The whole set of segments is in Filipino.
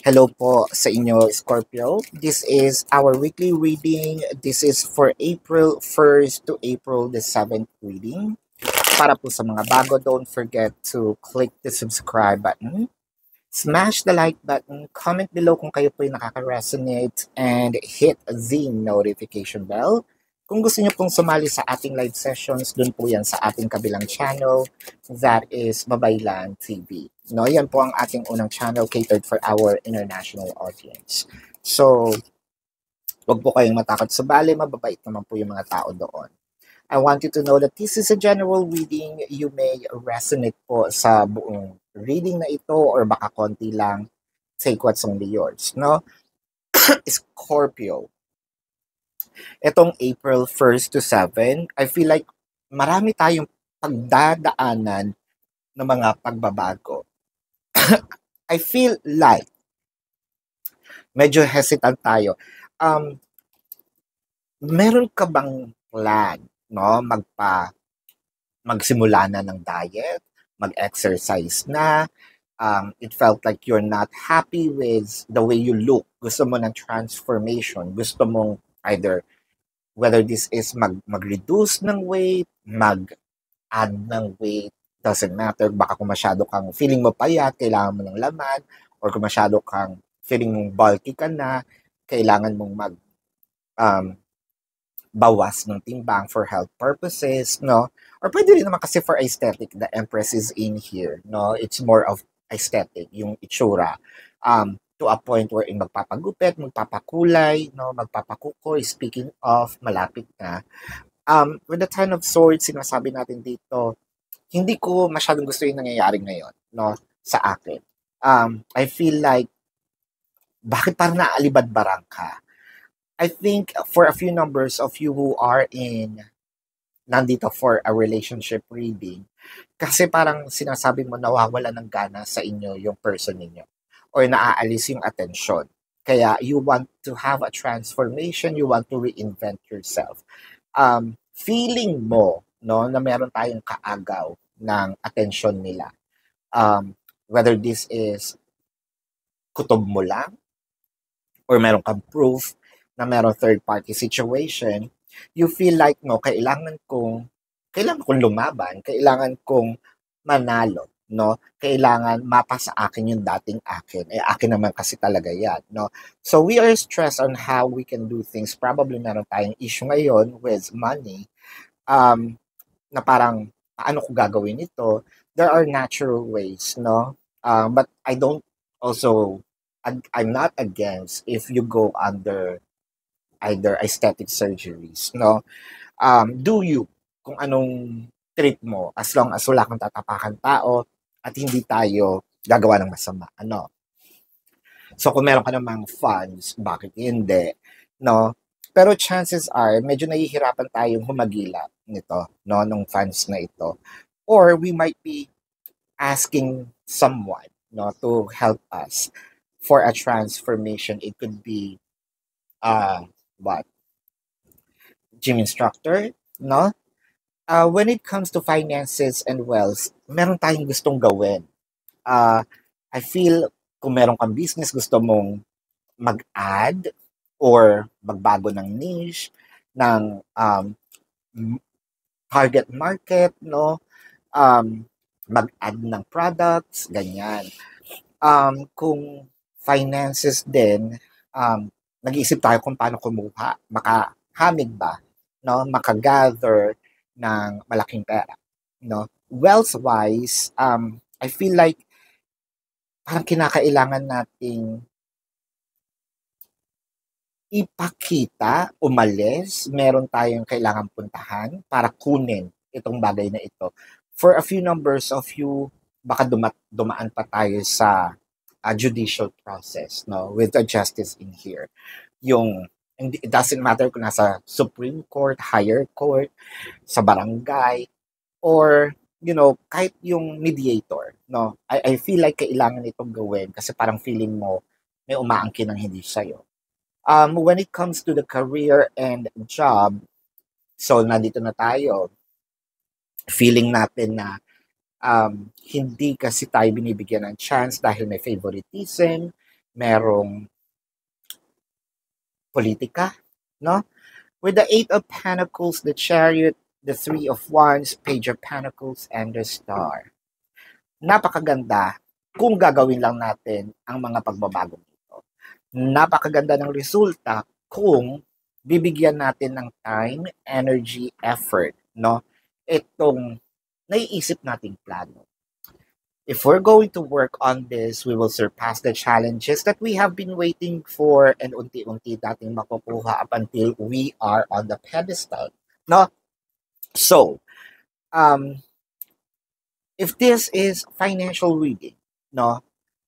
Hello po sa inyo, Scorpio. This is our weekly reading. This is for April 1st to April the 7th reading. Para po sa mga bago, don't forget to click the subscribe button. Smash the like button. Comment below kung kayo po yung nakaka-resonate. And hit the notification bell. Kung gusto niyo pong sumali sa ating live sessions, dun po yan sa ating kabilang channel. That is Babaylan TV. No, yan po ang ating unang channel catered for our international audience. So, wag po kayong matakot sa bali, mababait naman po yung mga tao doon. I want you to know that this is a general reading. You may resonate po sa buong reading na ito or baka konti lang. Take what's only yours. No? Scorpio. Itong April 1st to 7, I feel like marami tayong pagdadaanan ng mga pagbabago. I feel like medyo hesitant tayo. Meron ka bang plan, no? Magsimula na ng diet, mag-exercise na, it felt like you're not happy with the way you look. Gusto mo ng transformation. Gusto mong either, whether this is mag-reduce ng weight, mag-add ng weight, doesn't matter. Baka kung masyado kang feeling mo payat, kailangan mo ng laman, or kung masyado kang feeling mong bulky ka na, kailangan mong um, bawas ng timbang for health purposes, no? Or pwede rin naman kasi for aesthetic, the Empress is in here, no? It's more of aesthetic, yung itsura. To a point wherein magpapagupit, magpapakulay, no? Magpapakukoy, speaking of, malapit na. With the Ten of Swords, sinasabi natin dito, hindi ko masyadong gusto yung nangyayari ngayon, no? Sa akin. I feel like, bakit parang naaalibad-barang ka? I think for a few numbers of you who are nandito for a relationship reading, kasi parang sinasabi mo nawawala ng gana sa inyo yung person ninyo or naaalis yung attention. Kaya you want to have a transformation, you want to reinvent yourself. Feeling mo, no, na meron tayong kaagaw ng attention nila. Whether this is kutob mo lang or meron kang proof na merong third party situation, you feel like, no, kailangan kong lumaban, kailangan kong manalo, no? Kailangan mapa sa akin yung dating akin. Eh, akin naman kasi talaga yan, no? So, we are stressed on how we can do things. Probably meron tayong issue ngayon with money, na parang, paano ko gagawin ito? There are natural ways, no? But I don't also, I'm not against if you go under either aesthetic surgeries, no? Do you, kung anong trip mo, as long as wala kang tatapakan tao at hindi tayo gagawa ng masama, ano? So, kung meron ka namang funds, bakit hindi, no? Pero chances are, medyo nahihirapan tayong humagila nito, no, nung funds na ito. Or we might be asking someone, no, to help us for a transformation. It could be, what, gym instructor, no? When it comes to finances and wealth, meron tayong gustong gawin. Uh, I feel kung meron kang business, gusto mong mag-add or magbago ng niche, ng target market, no? Mag-add ng products, ganyan. Kung finances din, nag-iisip tayo kung paano kumuha, makahamig ba, no? Makagather ng malaking pera, no? Wealth-wise, I feel like parang kinakailangan nating ipakita, umalis, meron tayong kailangan puntahan para kunin itong bagay na ito. For a few numbers of you, baka dumaan pa tayo sa judicial process, no, with the justice in here. It doesn't matter kung nasa Supreme Court, higher court, sa barangay, or kahit yung mediator, no. I feel like kailangan itong gawin kasi parang feeling mo may umaangkin ng hindi sa'yo. When it comes to the career and job, so nandito na tayo, feeling natin na hindi kasi tayo binibigyan ng chance dahil may favoritism, merong politika, no? With the Eight of Pentacles, the Chariot, the Three of Wands, Page of Pentacles, and the Star. Napakaganda kung gagawin lang natin ang mga pagbabagong ito. Napakaganda ng resulta kung bibigyan natin ng time, energy, effort, no? Itong naiisip nating plano. If we're going to work on this, we will surpass the challenges that we have been waiting for and unti-unti dating makukuha up until we are on the pedestal. No? So, if this is financial reading, no?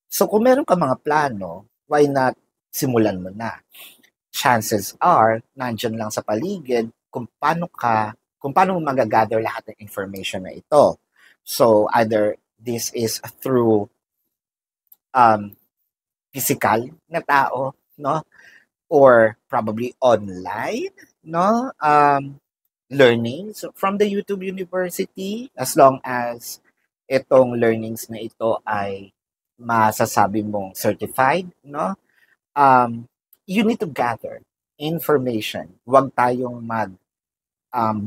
So, kung meron ka mga plano, why not simulan mo na? Chances are, nandyan lang sa paligid kung paano mo magagather lahat ng information na ito. So, either this is through physical na tao, no? Or probably online, no? Learnings from the YouTube University, as long as itong learnings na ito ay masasabi mong certified, no? You need to gather information. Huwag tayong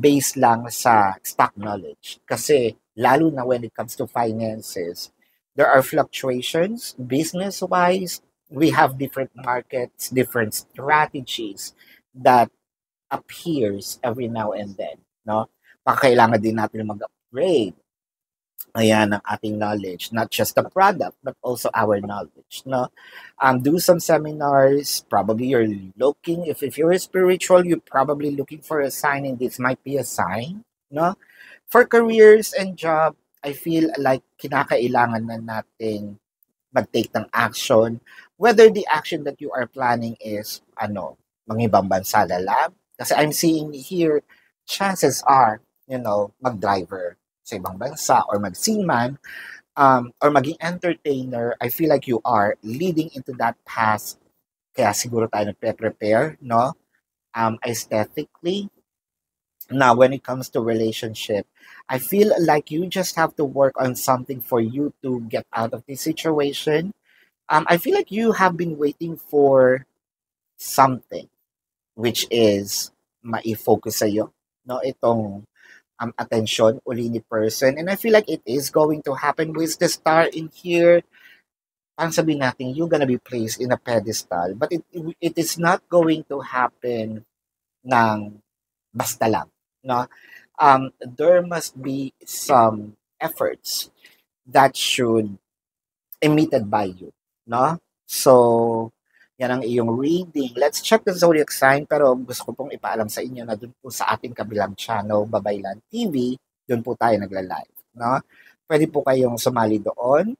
base lang sa stock knowledge. Kasi lalo na when it comes to finances, there are fluctuations business-wise. We have different markets, different strategies that appears every now and then, no? Kailangan din natin mag-upgrade ng ating knowledge, not just the product, but also our knowledge, no? Do some seminars. Probably you're looking, if you're spiritual, you're probably looking for a sign, and this might be a sign, no? For careers and job, I feel like kinakailangan na natin mag-take ng action, whether the action that you are planning is, mangibang bansa lang. Kasi I'm seeing here, chances are, mag-driver sa ibang bansa or mag-seaman, or maging entertainer. I feel like you are leading into that path. Kaya siguro tayo nagpe-prepare, no? Aesthetically. Now, when it comes to relationship, I feel like you just have to work on something for you to get out of this situation. I feel like you have been waiting for something, which is mai-focus sa'yo, no? Itong attention uli ni person. And I feel like it is going to happen with the star in here. Ang sabihin natin, you're gonna be placed in a pedestal. But it is not going to happen ng basta lang, no? There must be some efforts that should emitted by you, no? So, yan ang iyong reading. Let's check the zodiac sign, pero gusto ko pong ipaalam sa inyo na dun po sa ating kabilang channel, Babaylan TV, dun po tayo nagla-live, no? Pwede po kayong sumali doon.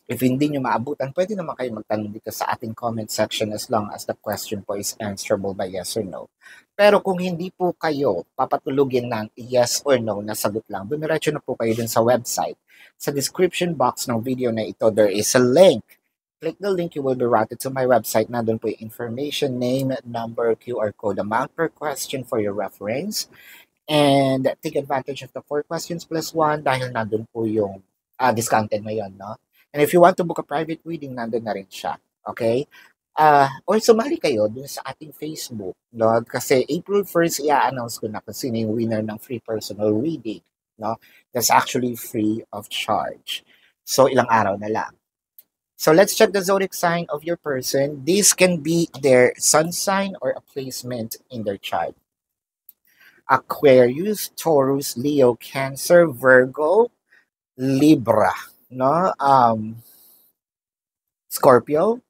If hindi nyo maabutan, pwede naman kayo magtanong dito sa ating comment section as long as the question po is answerable by yes or no. Pero kung hindi po kayo papatulugin ng yes or no na sagot lang, bumiretso na po kayo dun sa website. Sa description box ng video na ito, there is a link. Click the link, you will be routed to my website. Nandun po yung information, name, number, QR code, amount per question for your reference. And take advantage of the 4 questions plus 1 dahil nandun po yung discounted na yun, no? And if you want to book a private reading, nandun na rin siya. Okay? Or sumali kayo dun sa ating Facebook, no? Kasi April 1st, i-announce ko na kung sino yung winner ng free personal reading, no? That's actually free of charge. So, ilang araw na lang. So, let's check the zodiac sign of your person. This can be their sun sign or a placement in their chart. Aquarius, Taurus, Leo, Cancer, Virgo, Libra, no? Scorpio,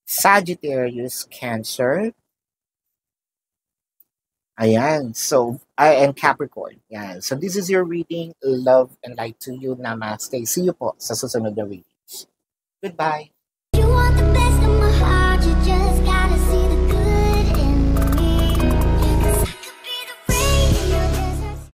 Sagittarius, Cancer. Ayan. So, and Capricorn. Ayan. So, this is your reading. Love and light to you. Namaste. See you po sa susunod na readings. Goodbye.